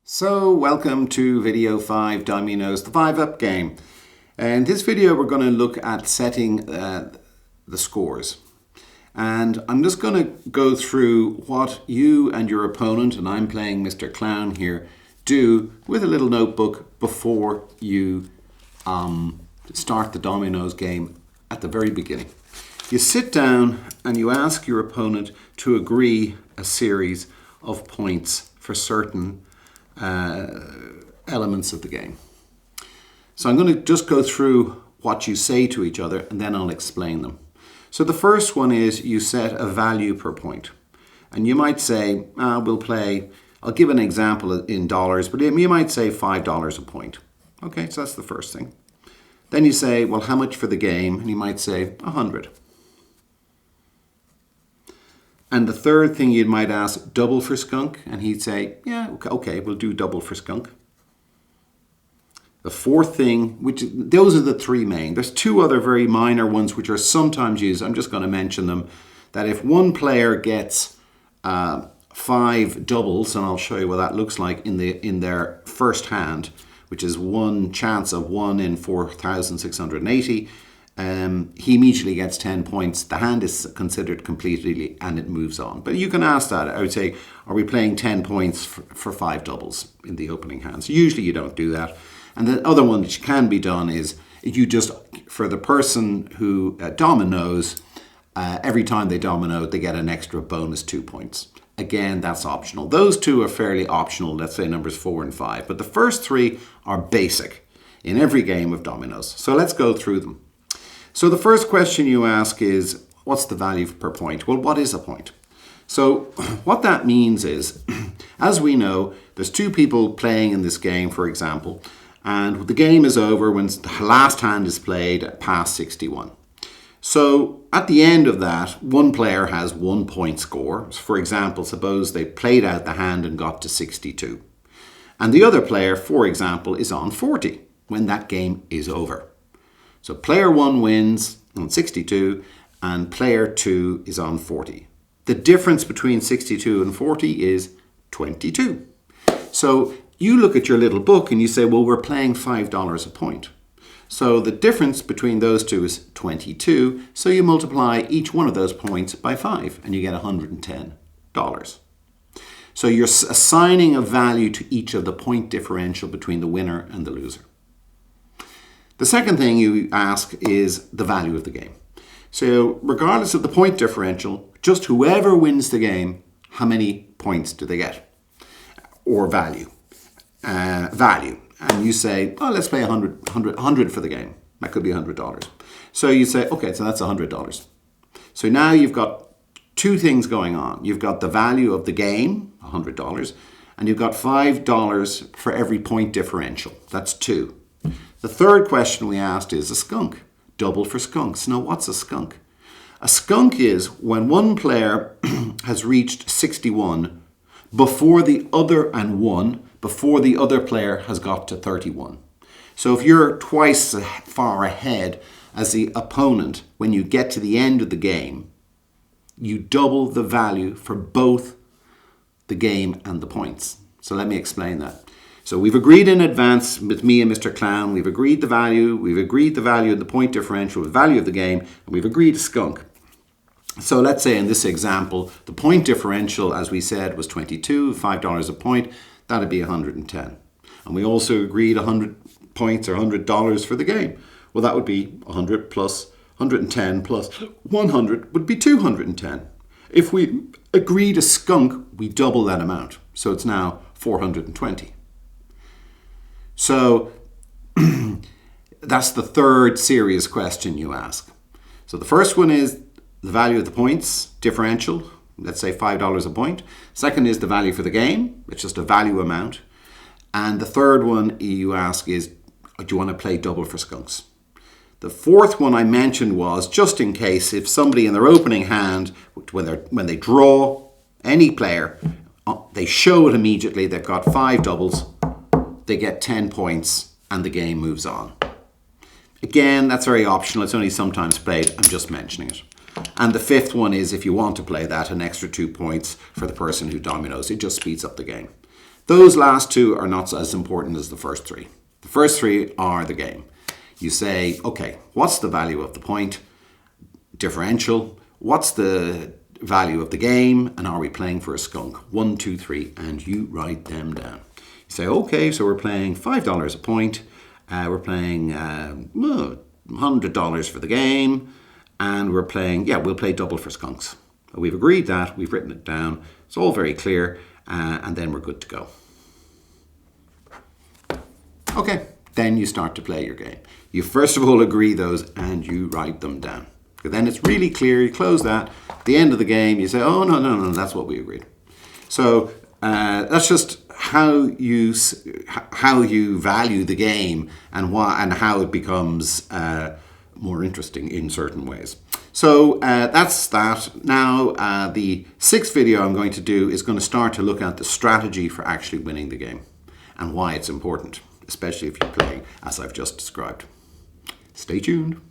So welcome to video 5 Dominoes, the 5-up game. In this video we're going to look at setting the scores. And I'm just going to go through what you and your opponent, and I'm playing Mr. Clown here, do with a little notebook before you start the Dominoes game at the very beginning. You sit down and you ask your opponent to agree a series of points for certain elements of the game. So I'm going to just go through what you say to each other and then I'll explain them. So the first one is you set a value per point. And you might say, I'll give an example in dollars, but you might say $5 a point. Okay, so that's the first thing. Then you say, well, how much for the game? And you might say 100. And the third thing you might ask, double for skunk? And he'd say, yeah, okay, we'll do double for skunk. The fourth thing, those are the three main. There's two other very minor ones which are sometimes used. I'm just going to mention them. That if one player gets 5 doubles, and I'll show you what that looks like in their first hand, which is one chance of 1 in 4,680, he immediately gets 10 points. The hand is considered completely and it moves on. But you can ask that. I would say, are we playing 10 points for 5 doubles in the opening hand? So usually you don't do that. And the other one which can be done is you just, for the person who dominoes, every time they domino, they get an extra bonus 2 points. Again, that's optional. Those two are fairly optional, let's say numbers 4 and 5. But the first three are basic in every game of dominoes. So let's go through them. So the first question you ask is, what's the value per point? Well, what is a point? So what that means is, as we know, there's two people playing in this game, for example, and the game is over when the last hand is played past 61. So at the end of that, one player has 1 point score. For example, suppose they played out the hand and got to 62. And the other player, for example, is on 40 when that game is over. So player 1 wins on 62 and player 2 is on 40. The difference between 62 and 40 is 22. So you look at your little book and you say, well, we're playing $5 a point. So the difference between those two is 22. So you multiply each one of those points by 5 and you get $110. So you're assigning a value to each of the point differential between the winner and the loser. The second thing you ask is the value of the game. So regardless of the point differential, just whoever wins the game, how many points do they get? Or value. And you say, oh, let's play 100 for the game. That could be $100. So you say, okay, so that's $100. So now you've got two things going on. You've got the value of the game, $100, and you've got $5 for every point differential. That's 2. The third question we asked is a skunk. Double for skunks. Now, what's a skunk? A skunk is when one player has reached 61 before the other and won, before the other player has got to 31. So if you're twice as far ahead as the opponent, when you get to the end of the game, you double the value for both the game and the points. So let me explain that. So we've agreed in advance with me and Mr. Clown, we've agreed the value of the point differential, the value of the game, and we've agreed a skunk. So let's say in this example, the point differential, as we said, was 22, $5 a point, that'd be 110. And we also agreed 100 points or $100 for the game. Well, that would be 100 plus 110 plus 100 would be 210. If we agreed a skunk, we double that amount. So it's now 420. So that's the third serious question you ask. So the first one is the value of the points differential, let's say $5 a point. Second is the value for the game, it's just a value amount. And the third one you ask is, do you want to play double for skunks? The fourth one I mentioned was just in case if somebody in their opening hand, when they draw any player, they show it immediately, they've got 5 doubles, they get 10 points and the game moves on. Again, that's very optional. It's only sometimes played. I'm just mentioning it. And the fifth one is if you want to play that, an extra 2 points for the person who dominoes. It just speeds up the game. Those last two are not as important as the first three. The first three are the game. You say, okay, what's the value of the point differential? What's the value of the game? And are we playing for a skunk? 1, 2, 3, and you write them down. You say, okay, so we're playing $5 a point. We're playing $100 for the game. And we're playing, we'll play double for skunks. We've agreed that. We've written it down. It's all very clear. And then we're good to go. Okay, then you start to play your game. You first of all agree those and you write them down. Then it's really clear, you close that. At the end of the game, you say, oh, no, that's what we agreed. So that's just how you value the game and how it becomes more interesting in certain ways. So that's that. Now, the sixth video I'm going to do is going to start to look at the strategy for actually winning the game and why it's important, especially if you're playing as I've just described. Stay tuned.